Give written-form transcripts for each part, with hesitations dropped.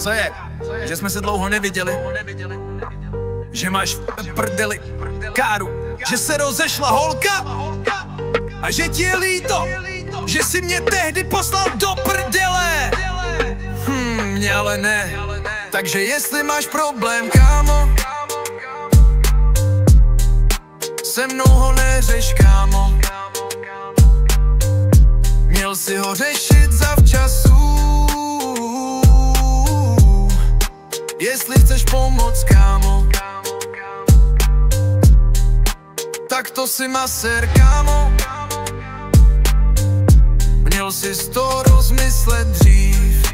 Co je? Že jsme se dlouho neviděli. Že máš v prdeli káru. Že se rozešla holka. A že ti je líto, že si mě tehdy poslal do prdele. Mě ale ne. Takže jestli máš problém, kámo, se mnou ho neřeš, kámo. Měl si ho řešit zavčasu. Jestli chceš pomoct, kámo, tak to si masér, kámo. Měl si to rozmyslet dřív.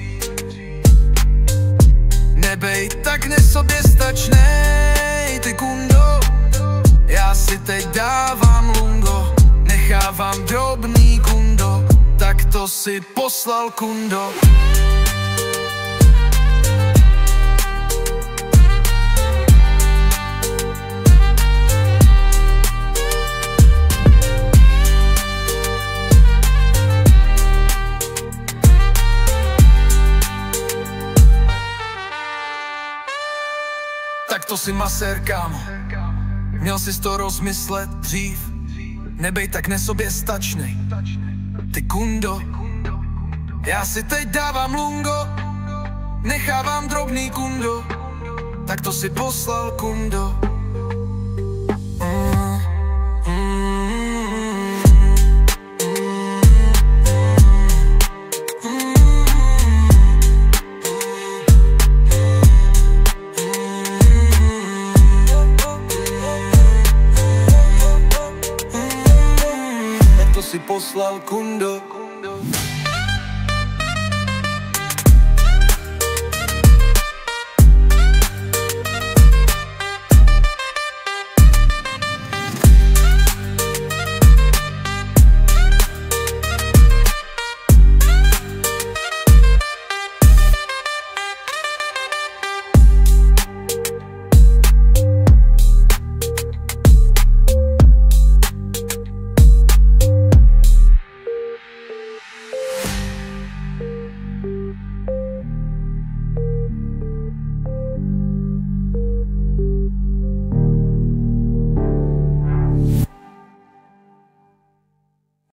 Nebej tak nesoběstačnej, ty kundo. Já si teď dávám lungo, nechávám drobný kundo. Tak to si poslal, kundo. Tak to si masér, kámo. Měl si to rozmyslet dřív. Nebej tak nesoběstačnej, ty kundo. Já si teď dávám lungo, nechávám drobný kundo. Tak to si poslal, kundo. Si poslal, kundo.